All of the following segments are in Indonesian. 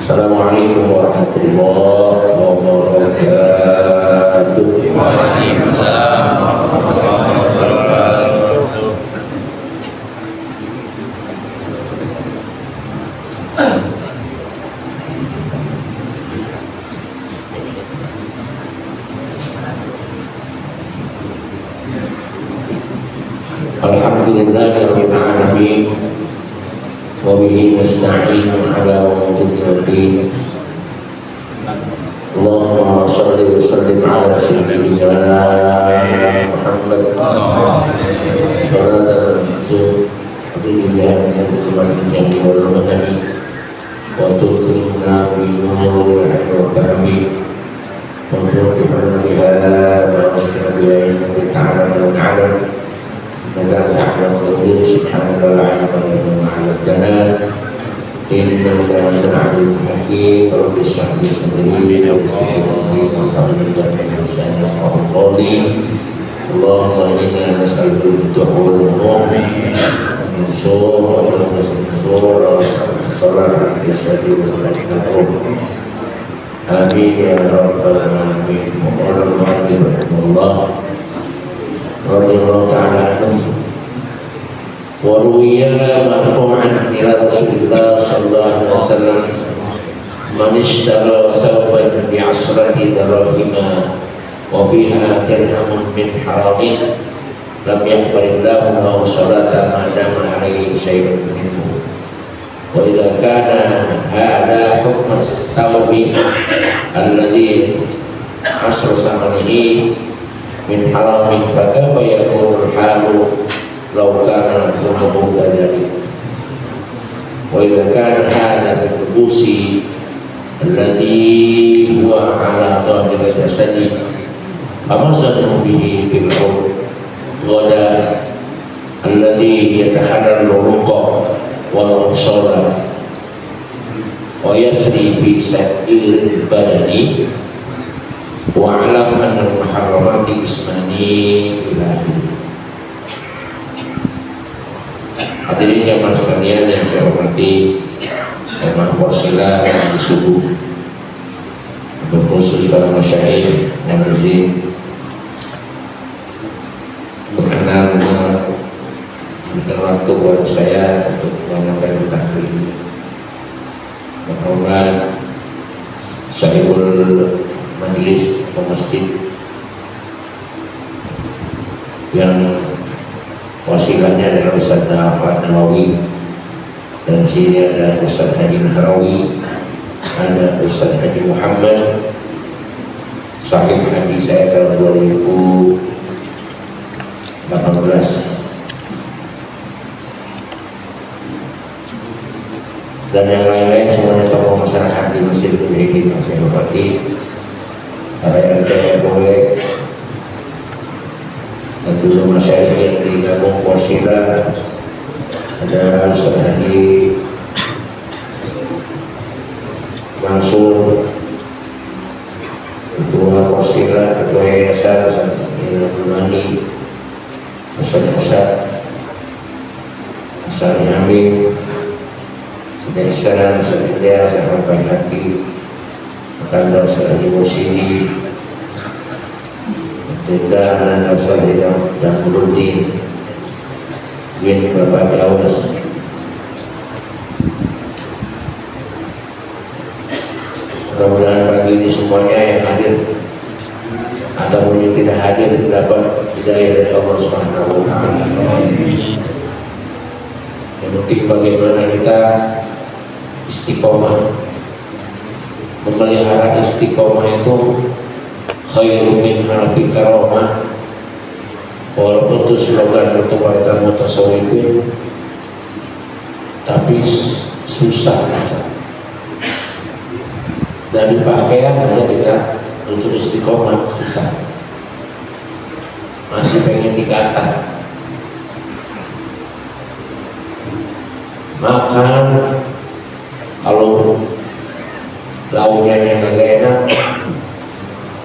Assalamualaikum warahmatullahi wabarakatuh. Waalaikumsalam warahmatullahi wabarakatuh. Alhamdulillahirabbil alamin. Wabihi nasta'inu ala umuri din. Allahumma shalli wa sallim ala sayyidina Muhammad sallallahu alaihi wa tuqimna bi nuril al-fahmi wa tuqimna biha wa nasta'inu bi ta'ala wa ta'ala Maka ta'ala subhanahu wa ta'ala ma'alakana Innaka antal alimul hakim Rabbi shrah li sadri wa yassir li amri wahlul 'uqdatam min lisani yafqahu qawli Allahumma inna nas'aluka al-huda wal nusur wa al-nusur salat al-sajid wal amin ya rabbal alamin Allah radhiyallahu ta'ala anhu wa ruwiya marfu'an ila Rasulillah sallallahu alaihi wasallam man ishtara thawban bi 'asrati dirahima wa fiha dirhamun min haramin lam yaqbalillahu lahu salata ma dama alaihi shay'un minhu wa idza kana hadha hukmu thawbi alladhi asru samanihi min haramin maka bayakul halu laukana kulluhu kadhalik wa idza kana hada bilubusi allati huwa ala dhahri jasadi amazanu bihi bil ghada alladhi yataharral ruqa wal sala wa yasri bi sa'il badani wa alam anna muharramati ismani ilahi. Hadirin jamaah sekalian yang saya hormati, jamaah wasilah di subuh, berkhusus para masyayikh muadzin, berkenan memberikan waktu buat saya untuk menyampaikan taklim. Berhormat sahibul majelis atau masjid yang wasilahnya adalah Ustaz Ahmad Nawawi, dan di sini ada Ustaz Haji Nahrawi, ada Ustaz Haji Muhammad, sahib haji saya tahun 2018. Dan yang lain-lain semuanya tokoh masyarakat di Masjid Mujahidin yang saya hormati, para RT RW dan juga masyarakat yang digabung Porsila, ada Ustaz Haji Mansur, Ketua Porsila, Ketua Yayasan Ustaz Ilham Ustaz Hasan Hamid, Ustaz India, Ustaz Baik Hati, Kanda Ustaz Haji Mursidi, Tindak dan Ustaz Hidam dan Kududdin bin Bapak Jawas. Mudah-mudahan pagi ini semuanya yang hadir ataupun yang tidak hadir dapat hidayah dari Allah Subhanahu wa Ta'ala. Yang penting bagaimana kita istiqomah, memelihara istiqomah itu khairu min alfi karamah. Walaupun itu slogan Mutawatir Mutasawwifin, tapi susah kita. Dari pakaian aja kita untuk istiqomah susah, masih pengen dikata. Makan kalau lauknya yang agak enak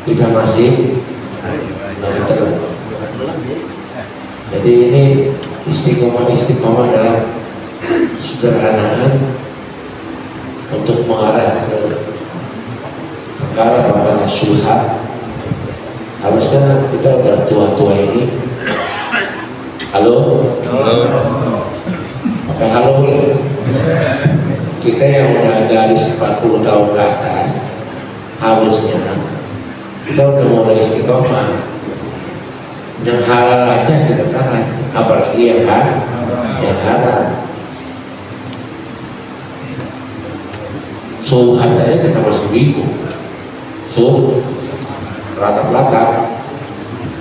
kita masih terlalu. Jadi ini istiqomah dalam kesederhanaan untuk mengarah ke perkara perkara syubhat. Harusnya kita udah tua-tua ini. Halo? Pakai halo boleh? Kita yang udah garis 40 tahun ke atas, harusnya kita udah mulai istiqomah. Yang halal aja kita tahan, apalagi yang haram. Syubhat aja kita masih bingung. Ratap-ratap.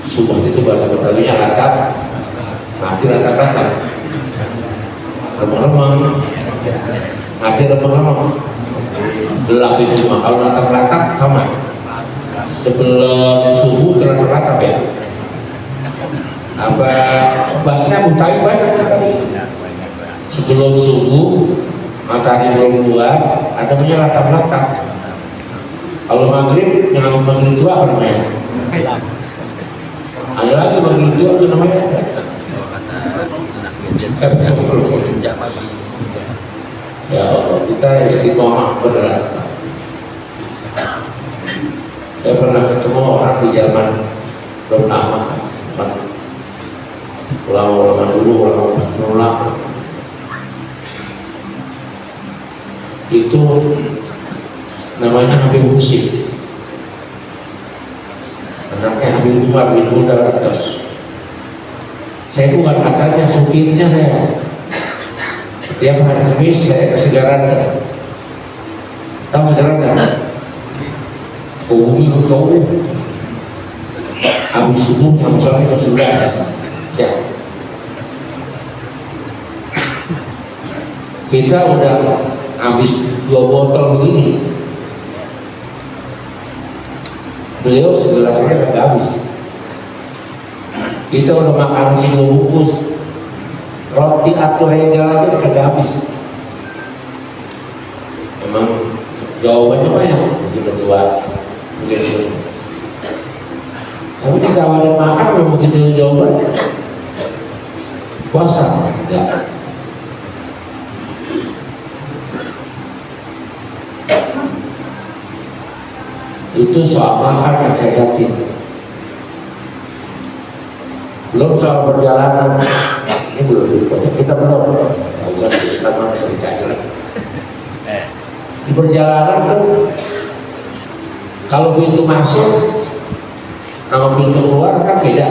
Syubhat itu bahasa Betawinya ratap, mati ratap-ratap. Remang-remang, mati remang-remang. Gelap itu mah kalau ratap-ratap sama. Sebelum subuh ratap-ratap ya. Apa bahasanya mutai banyak tadi. Sebelum subuh matahari belum keluar, ada punya ratap-ratap. Kalau maghrib, yang maghrib itu apa namanya? Ada lagi maghrib itu apa namanya? Ya Allah, kita istiqomah beneran. Saya pernah ketemu orang di zaman belum lama, ulama-ulama dulu, ulama itu namanya Habib Husin, anaknya Habib Umar bin Hudal Atas. Saya bukan katanya, supirnya saya. Setiap hari Kamis saya ke Segaranta. Tahu Segaranta? Bumi jauh. Habis subuh yang sore ke 11 siap. Kita udah habis 2 botol begini. Beliau segelasnya kagak habis. Kita udah makan nasi 2 bungkus. Roti atur yang jalan itu kagak habis. Memang jawabannya banyak. Kita buat begitu. Tapi ditawarin makan memang begitu jawabannya. Puasa enggak. Itu soal makan yang saya yakin. Belum soal perjalanan. Ini belum kita belum. Nggak usah kita mana ceritanya lagi. Di perjalanan tuh kalau pintu masuk sama pintu keluar kan beda.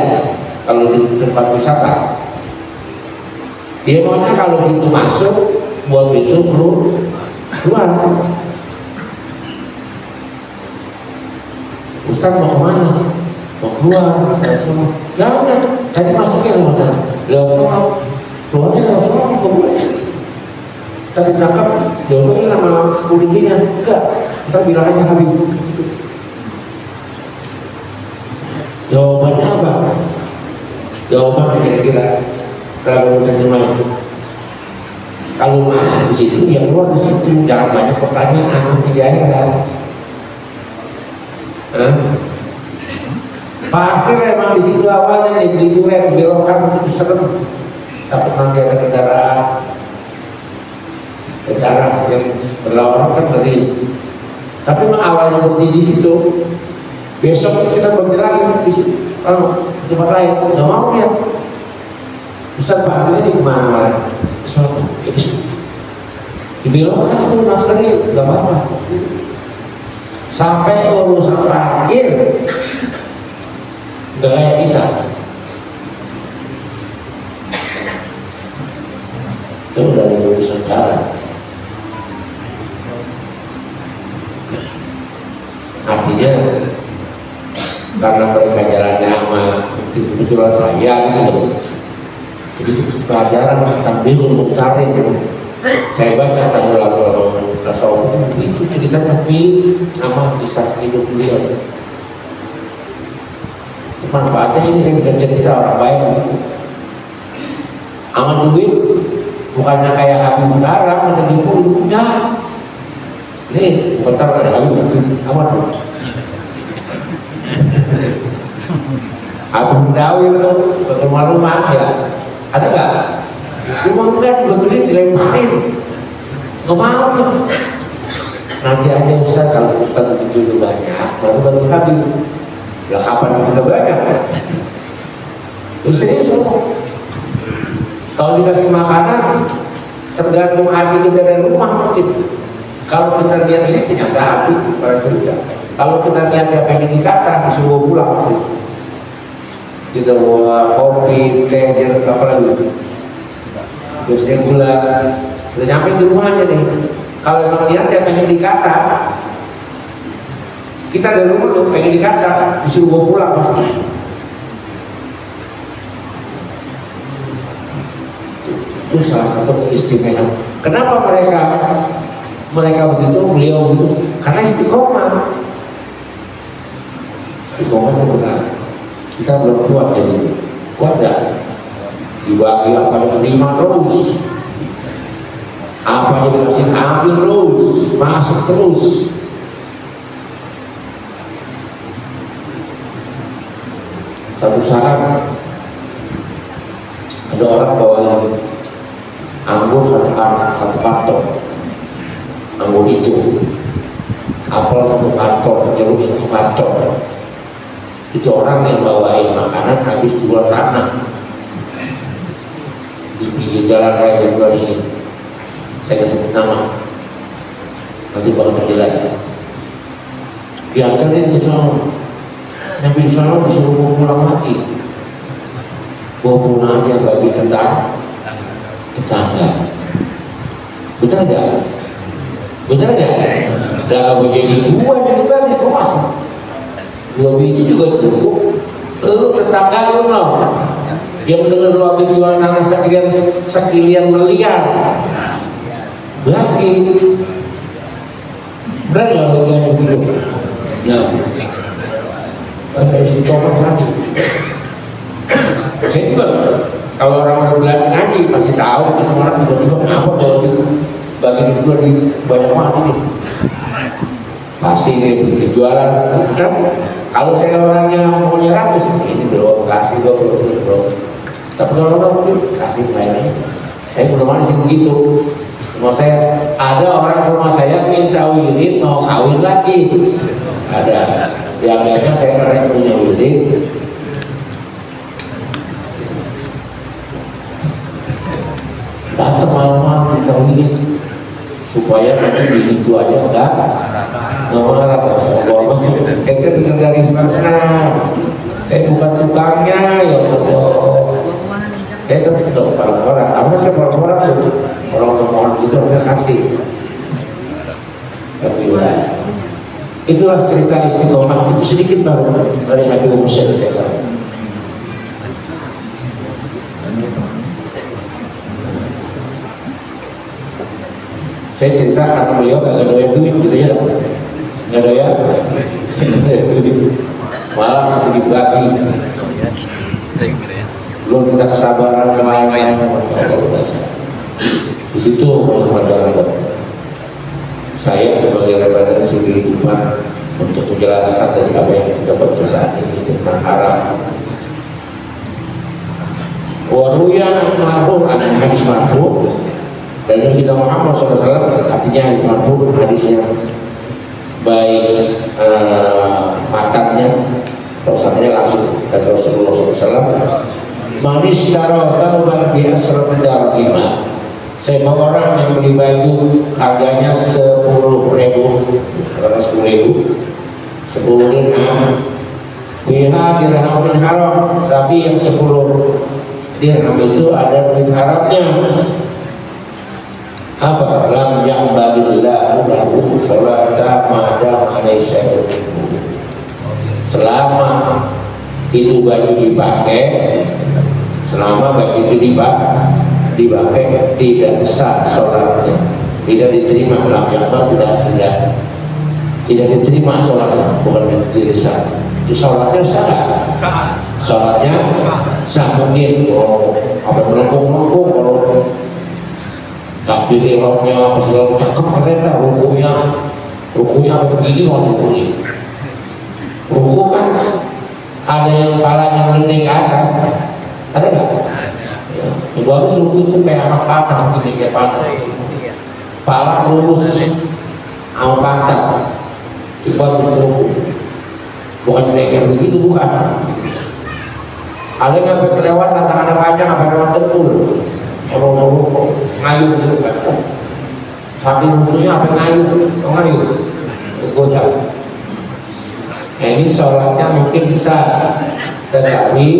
Kalau di tempat wisata, dia maunya kalau pintu masuk buat pintu keluar. Ustaz mau kemana? Mau keluar, langsung jangan, tadi masuknya lewat sana, lewat sana, keluarnya lewat sana, nggak boleh. Tadi cakap, jawabannya nama security-nya, enggak, kita bilang aja Habib. Jawabannya apa? Jawabannya kira-kira kalau terjemah, kalau masuk di situ, ya keluar di situ, jangan banyak pertanyaan, nanti di akhirat. Parkir emang di situ awalnya di duet belokan itu serem, takut nanti ada kendaraan yang berlawanan kan berarti. Tapi awalnya berdiri di situ, besok kita bergerak di situ, di tempat lain nggak mau ya. Ustaz parkirnya di kemana? Suatu, dibelokkan itu parkirnya nggak apa-apa. Sampai urusan parkir nggak kayak kita. Itu dari urusan jalan. Artinya karena mereka jalannya sama kebetulan saya gitu. Jadi pelajaran tentang bingung muktarin gitu. Saya baca tentang lagu-lagu tasawuf itu cerita tapi sama kisah hidup beliau. Manfaatnya ini saya bisa cerita orang baik gitu. Aman duit bukannya kayak Habib sekarang ada tipu enggak. Nih bentar ada Habib aman tuh. Habib Dawil tuh rumah-rumah ya ada nggak? Rumah enggak dibeli dilemparin nggak mau tuh. Nanti aja Ustaz, kalau Ustaz itu banyak baru Habib. Lah kapan kita banyak? Terus ini semua. Kalau dikasih makanan, tergantung hati kita dari rumah mungkin. Kalau kita lihat ini tidak ada hati pada kita. Kalau kita lihat dia pengen dikata, disuruh pulang sih. Kita bawa kopi, teh, apa lagi? Terus dia gula. Kita nyampe di rumahnya nih. Kalau memang lihat dia pengen dikata, kita dari rumah tuh pengen dikata, disuruh bawa pulang pasti. Itu salah satu keistimewaan. Kenapa mereka begitu, beliau begitu? Karena istiqomah. Istiqomahnya benar. Kita belum kuat jadi. Kuat gak? Dibagi apa yang terima terus. Apa yang dikasih ambil terus, masuk terus. Satu saat ada orang bawa anggur satu karton, anggur hijau, apel satu karton, jeruk satu karton. Itu orang yang bawain makanan habis jual tanah di pinggir jalan raya jual ini. Saya nggak sebut nama, nanti baru terjelas. Diantarin ke sana. Nabi Sallallahu disuruh pulang lagi, bawa pulang aja bagi tetangga. Benar nggak? Benar nggak? Dah begini dua jadi bagi kau masuk. 2 biji juga cukup. Lu tetangga lu no, yang dengar lu habis jual tanah sekilian miliar, bagi. Benar nggak bagian begitu? Nah. Dari istiqomah tadi. Saya juga kalau orang bilang ngaji pasti tahu kan orang tiba-tiba kenapa kalau itu bagi juga di banyak banget ini. Pasti ini jualan kan. Kalau saya orangnya mau nyerah ini belum kasih belum. Tapi kalau orang kasih lainnya. Saya belum ada sih begitu. Mau saya ada orang ke rumah saya minta wirid mau kawin lagi. Ada. Yang akhirnya saya karena punya wirid datang malam-malam minta wirid supaya nanti di itu aja enggak marah Rasulullah. Kita dengar dari mana? Saya bukan tukangnya ya Allah. Saya tetap dong orang-orang. Apa sih orang-orang itu? Orang-orang itu harusnya kasih. Tapi Itulah cerita istiqomah, itu sedikit baru dari Habib Hussein Tegal. Saya cerita karena beliau gak doyan duit gitu ya, gak doyan duit, malah seperti dibagi. Belum kita kesabaran kemarin, masya Allah. Di situ pelajaran saya sebagai referensi kehidupan untuk menjelaskan dari apa yang kita baca saat ini tentang haram. Waruyan ma'ruf an hadis marfu, dan yang kita Muhammad SAW, artinya hadis marfu, hadis yang baik matanya atau sanadnya langsung dari Rasulullah SAW. Manis taruh tauban bi asrati darahima, sebuah orang yang beli baju harganya 10.000, karena 10 dirham, biha dirhamin haram, tapi yang 10 dirham itu ada duit haramnya. Apa? Lam yaqbalillahu lahu salata madama laysa, selama itu baju dipakai, selama baju itu dipakai tidak sah sholatnya, tidak diterima. Lam yaqbal tidak diterima sholatnya, bukan tidak sah. Itu sholatnya sah, sholatnya sah. Mungkin apa melengkung kalau takbir ihramnya apa segala cakep keren lah, rukunya begini waktu bunyi. Ruku kan ada yang palanya melinding ke atas, ada nggak? Ya, itu harus ruku itu kayak anak panah, gini kayak panah, pala lurus sama pantat, itu harus ruku, bukan kayak begitu, bukan. Ada yang sampai kelewatan tangannya panjang, apa lewat tekul, kalau ngayuh gitu kan, saking musuhnya apa ngayuh, goda. Nah, ini sholatnya mungkin bisa, tetapi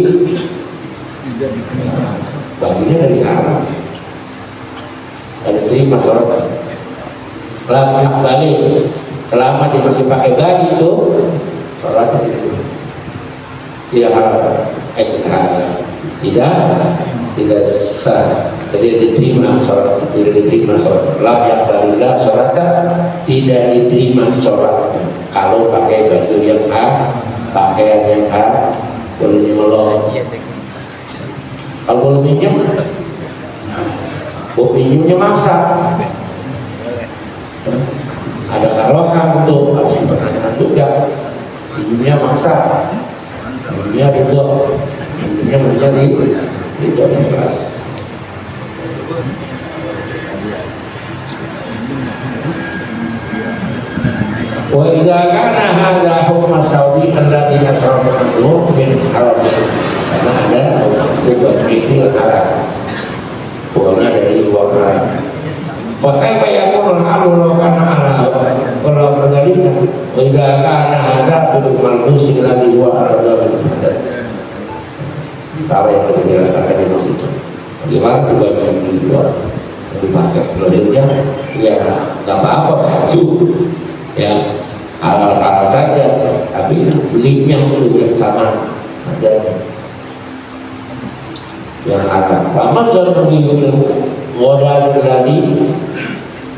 baginya dari haram, dari terima sholat. Lam balik, selama dia masih pakai baju itu, sholatnya tidak haram, tidak sah, tidak diterima sholat, tidak diterima sholat. Lam yaqbalillah sholatnya, tidak diterima sholatnya kalau pakai baju yang pakaian yang boleh nyolong. Kalau boleh minjem, minjemnya maksa, ada karohan untuk harus dipertanyakan juga. Minjemnya maksa, minjemnya ridho, minjemnya maksudnya ridho ikhlas. Wa idza kana hadza hukma sawi alladhi yasrafu min haram, karena ada hukum itu haram, bukan dari luar haram. Pakai bayakul halu kana halal, kalau berbeda. Wa idza kana hadza hukum al-musi alladhi huwa haram. Salah yang kita jelaskan tadi maksudnya. Bagaimana juga yang di luar dipakai lahirnya, ya nggak apa-apa baju. Ya halal saja, tapi linknya itu yang sama harganya yang haram. Ramadhan menghibur wadadul ladhi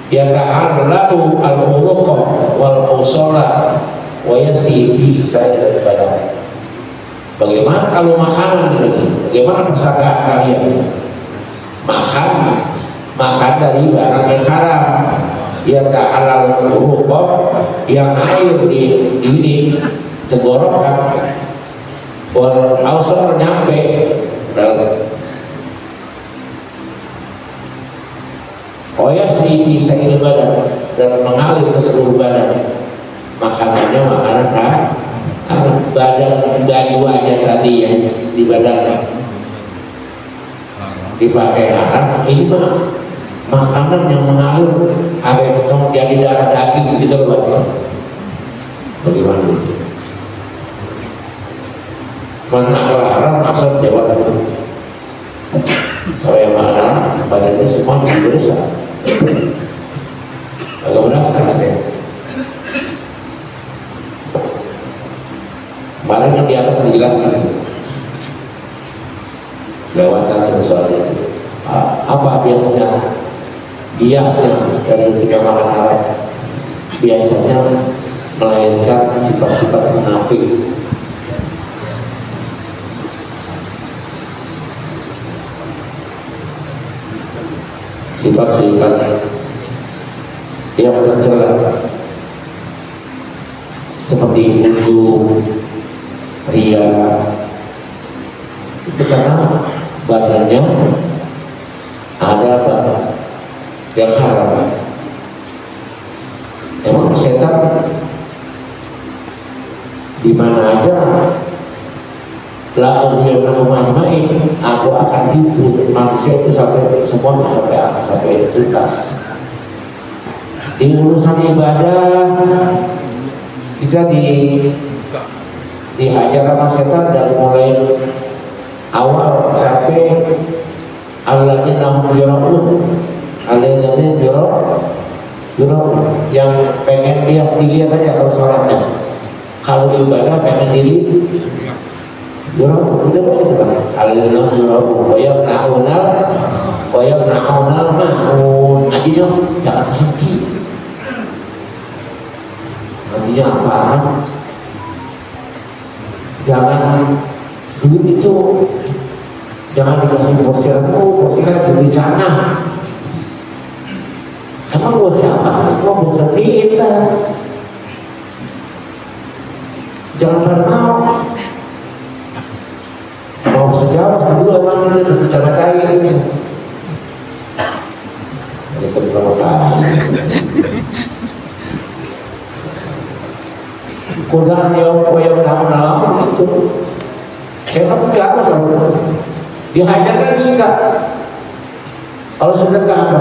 yata'allaku al-uruqa wal usala wa yasibi saya daripada. Bagaimana kalau makanan ini? Bagaimana persangkaan kalian? Makan dari barang yang haram, ya ta'alal uruqa, yang air di tenggorokan, wal ausar nyampe oyasi bisa ini badan dan mengalir ke seluruh badan. Makanannya makanan badan baju aja tadi yang di badan dipakai haram, ini mah makanan yang mengalir sampai ketemu jadi darah daging gitu loh Pak. Bagaimana itu? Mana kalau haram maksud jawab itu. Saya mana badannya semua berdosa. Agak berasa katanya. Kemarin yang di atas dijelaskan lewatan soal itu. Apa biasanya biasnya dari kita makan haram? Biasanya melahirkan sifat-sifat munafik. Sifat-sifat yang tercela seperti ujub, ria, itu karena badannya ada apa yang haram. Emang setan di mana aja la ughwiyannahum ajmain, aku akan tipu manusia itu sampai semuanya, sampai tuntas. Di urusan ibadah kita dihajar sama setan dari mulai awal sampai alladzina hum yura'un, alladzina yura'un, yang pengen dilihat aja kalau sholatnya. Kalau ibadah pengen yura'un, udah begitu kan? Alladzina yura'un wa yamna'unal ma'un. Artinya jangan haji. Artinya apaan? Jangan duit itu jangan dikasih porsikan di tanah. Emang bos siapa? Mau bos kita. Jangan mau sejauh dulu emang itu secara kaya ini. Ini pertama kali. Kurang yang lama itu. Saya kan enggak apa sama dihajar lagi enggak. Kalau sedekah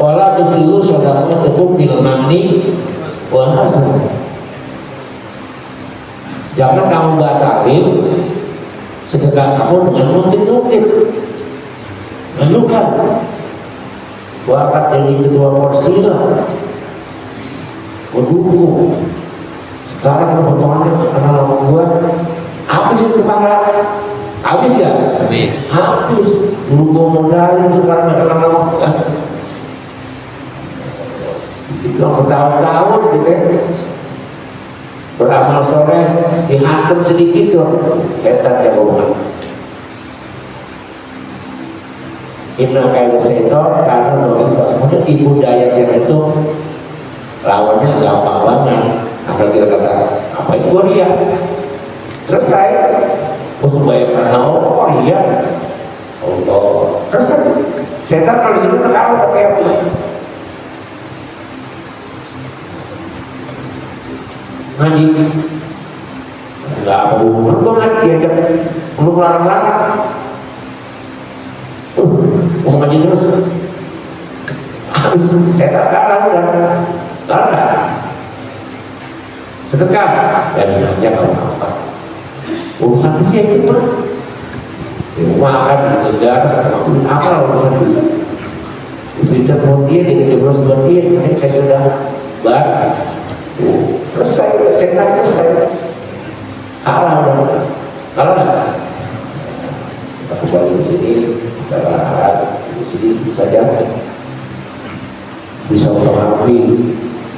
wala tutilu sadaqatukum bil manni wal hazan. Jangan kamu batalin sedekah kamu dengan mungkin-mungkin menukar. Wakat jadi ketua Porsila mendukung. Sekarang kebutuhannya karena lama gua habis itu kepala, habis gak? Habis. Dulu gua modalin, sekarang gak kenal lama gua. Itu bertahun-tahun gitu ya. Beramal sore dihantam sedikit tuh setan jagoan. Inna kayu setor karena mengimbas. Kemudian ibu daya yang itu lawannya gampang banget. Asal kita kata apa itu ria, selesai. Musuh bayangkan ria, Allah selesai. Setan kalau gitu kalau pakai apa? Ngaji nggak mau untuk ngaji diajak untuk larang-larang. Mau ngaji terus habis setan kalah udah larang. Sedekah dan ngajak apa-apa urusan dia itu mah makan di negara sama apa urusan dia berita kemudian ini terus kemudian saya sudah bar selesai setan selesai kalah nggak kita kembali di sini kita bahas di sini bisa jadi bisa mempengaruhi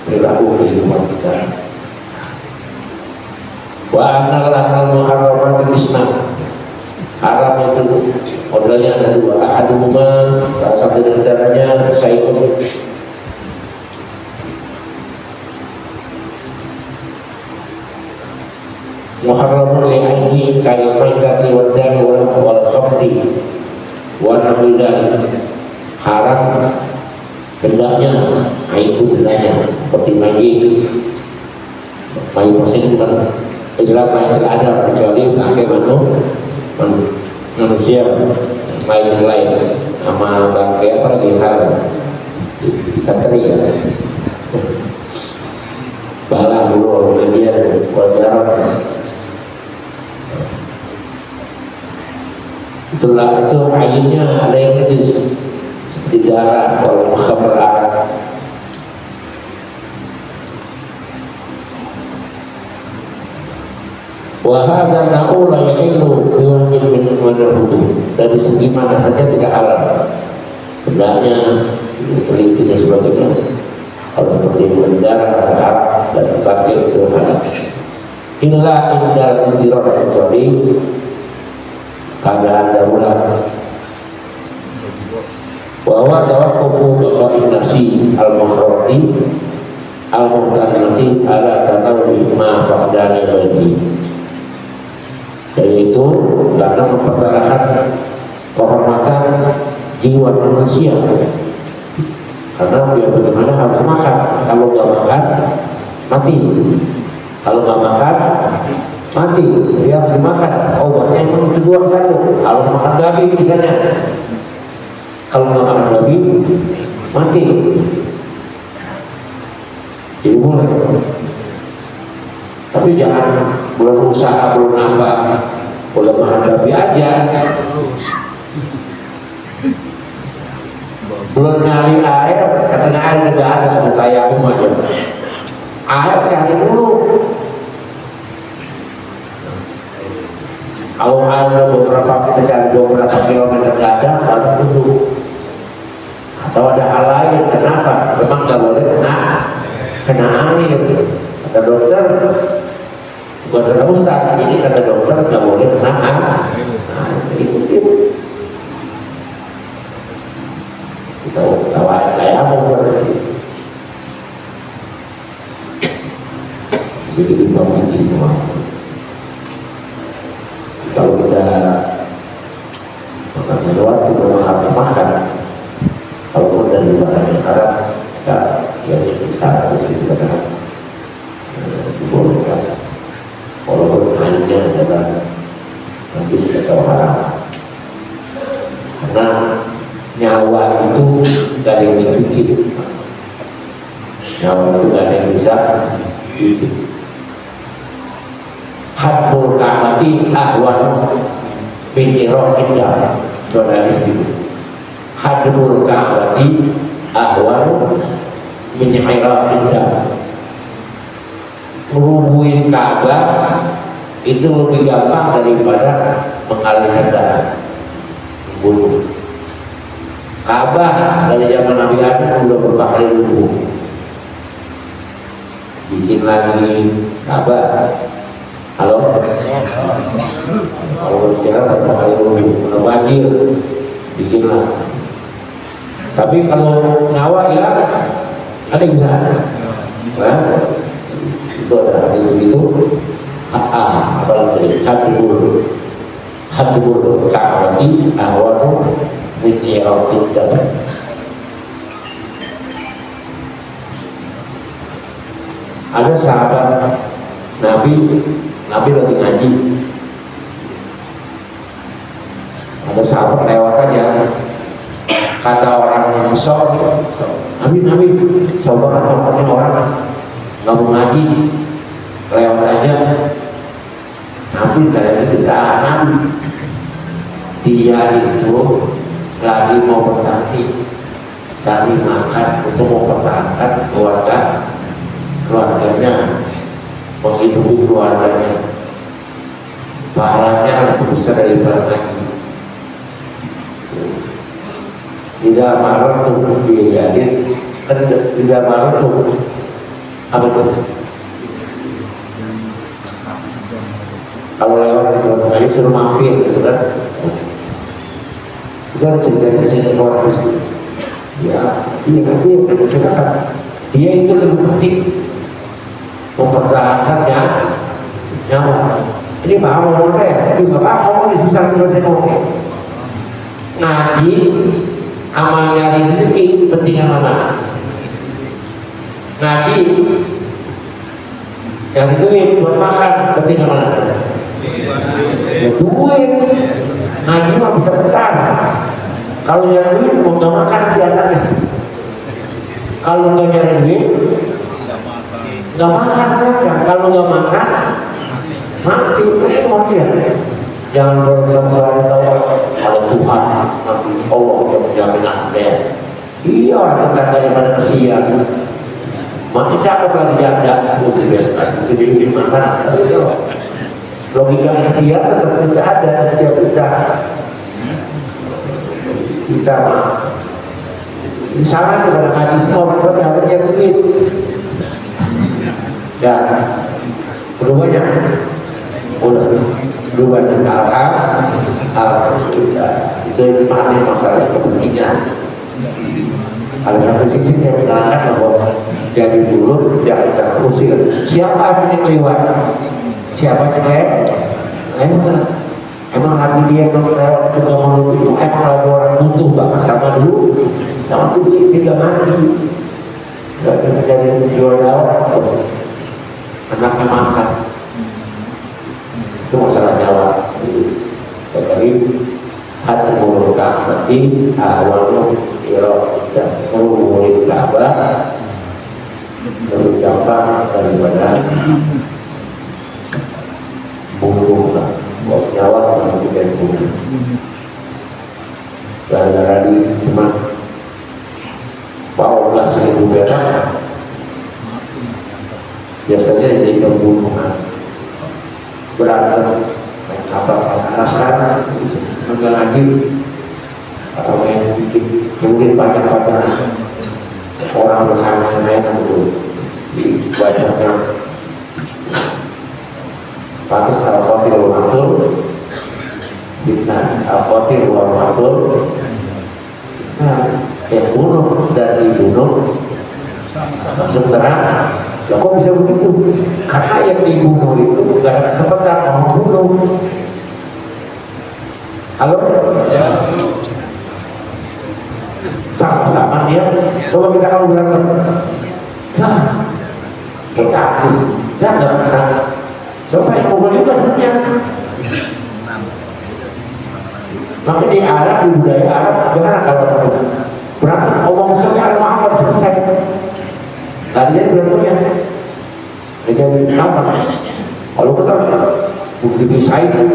perilaku kehidupan kita. Wa annal muharramat Islam, haram itu modelnya ada dua. Ahaduhuma, salah satu dari antaranya syai'un muharramun li'aini kal maitati wad dam wal khamri wa nahwi dzalik. Haram bendanya, itu bendanya seperti mayit mesin bukan adalah main terhadap kecuali pakai manusia main yang lain sama bangkai apa lagi hal ikan teri ya bala dulu media wajar itulah itu airnya ada yang najis seperti darah kalau khamr arak. Wahada naula yahilu biwajib min hukum. Dari segi mana saja tidak halal. Hendaknya teliti dan sebagainya. Kalau seperti mengendara berharap dan parkir itu halal. Illa indal intirar, kecuali keadaan darurat. Bahwa tawakufu baqa'in nafsi al-muharrati al-muhtarimati ala tanawwi ma faqdani ghairi, yaitu karena mempertahankan kehormatan jiwa manusia. Karena biar bagaimana harus makan, kalau nggak makan mati, kalau nggak makan mati, dia harus dimakan. Obatnya emang itu dua satu, harus makan babi misalnya. Kalau nggak makan babi mati, jadi boleh. Tapi jangan belum usaha belum nambah, boleh makan babi aja. Belum nyari air, katanya air tidak ada, tayamum aja. Air cari dulu. Kalau air beberapa, kita cari beberapa kilometer tidak ada, baru dulu. Atau ada hal lain, kenapa? Memang nggak boleh kena air. Kata dokter, bukan kata ustaz, ini kata dokter nggak boleh kena air. Nah, ikutin. Kita tawain kayak apa berarti? Jadi kita begini itu maksud. Kalau kita makan sesuatu memang harus makan. Kalau dari makanan yang haram, kita bisa harus dikatakan dibolehkan. Walaupun hanya adalah habis atau haram. Karena nyawa itu gak ada yang bisa bikin. Nyawa itu gak ada yang bisa bikin. Hadmul ka'mati ahwan min iraqid dam. Donalis itu. Hadmul ka'mati ahwan min iraqid dam. Merubuhin Ka'bah itu lebih gampang daripada mengalirkan darah, membunuh. Ka'bah dari zaman Nabi Adam sudah berapa kali rubuh, bikin lagi Ka'bah. Halo? Kalau sekarang berapa kali rubuh, kena banjir, bikin lagi. Tapi kalau nyawa hilang, ada yang bisa? Nah, itu ada hadis itu. Apa tadi? Hadbul Ka'bati ahwanu min iraqid dam. Ada sahabat Nabi lagi ngaji. Ada sahabat lewat aja. Kata orang sok, Nabi, sahabat orang nggak mau ngaji, lewat aja. Nabi dari keadaan dia itu lagi mau bertani, cari makan untuk mempertahankan keluarganya, menghidupi keluarganya. Pahalanya lebih besar daripada ngaji. Tidak marah tuh dia, kan tidak marah tuh apa tuh? Kalau lewat di jalan ayo suruh mampir gitu kan. Itu ada ceritanya sini orang Kristen. Ya, ini nanti masyarakat dia itu lebih penting mempertahankan nyawa. Ini mau ngomong saya, tapi nggak apa-apa ngomong disusah juga saya ngomong. Ngaji, amal nyari rezeki penting yang mana? Ngaji, yang duit buat makan penting yang mana? Ya duit, ngaji mah bisa bertahan. Kalau nyari duit mau nggak makan diantaranya. Kalau nggak nyari duit, nggak makan mereka. Kalau nggak makan, mati. Itu manusia. Jangan bersorak-sorak pada Tuhan, nanti Allah yang menjamin anak saya. Iya, tetangga daripada kesian. Makin cakep lagi janda, sedikit makan. logika ikhtiar tetap tidak ada setiap kita misalnya kepada hadis orang berharapnya duit ya keduanya udah keduanya alhamdulillah itu yang paling masalah kepentingan. Ada satu sisi saya menerangkan bahwa jadi dulu jangan terusir siapa yang lewat siapa yang emang lagi dia belum lewat ketemu itu emang lagi orang butuh banget sama duit dia mati gak bisa jadi jual daun anaknya makan itu masalah nyawa jadi hati mulut mati awalnya kira dan mulut kabar lebih gampang daripada bunuh lah buat nyawa orang kita bunuh gara-gara di cuma $14.000 biasanya jadi pembunuhan berantem main kapal-kapal enggak lagi atau main bikin mungkin banyak-banyak orang bermain untuk di banyaknya pantas al-qatil wal-maqtul fitnah al-qatil wal-maqtul yang bunuh dan dibunuh masuk neraka. Lah kok bisa begitu? Karena yang dibunuh itu gak ada kesempatan mau bunuh. Halo? Ya. Sama-sama dia. Coba kita kalau berantem. Nah, kita habis. Nah, coba yang pukul juga sebenarnya. Maka di Arab, di budaya Arab, gimana kalau berantem? Omong secara Muhammad selesai. Tadinya berantemnya dengan apa? Kalau kita udah dipisahin,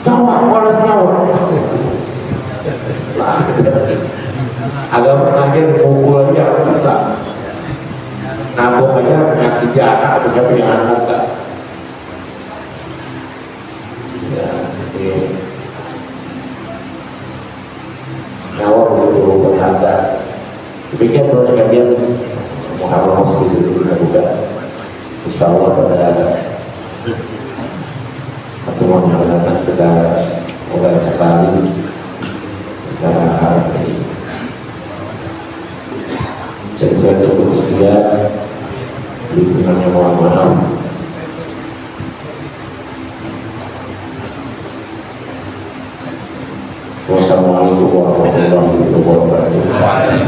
nyawa, waras nyawa. Agak mengakhir pukul aja kita nabok aja penyakit jarak atau siapa yang muka. Ya, nyawa begitu berharga. Demikian terus sekalian Muhammad Rasul kita buka. Insyaallah pada pertemuan yang akan datang kita mulai kembali secara hari ini. Saya cukup sekian. Lingkungannya mohon maaf. Wassalamualaikum warahmatullahi wabarakatuh.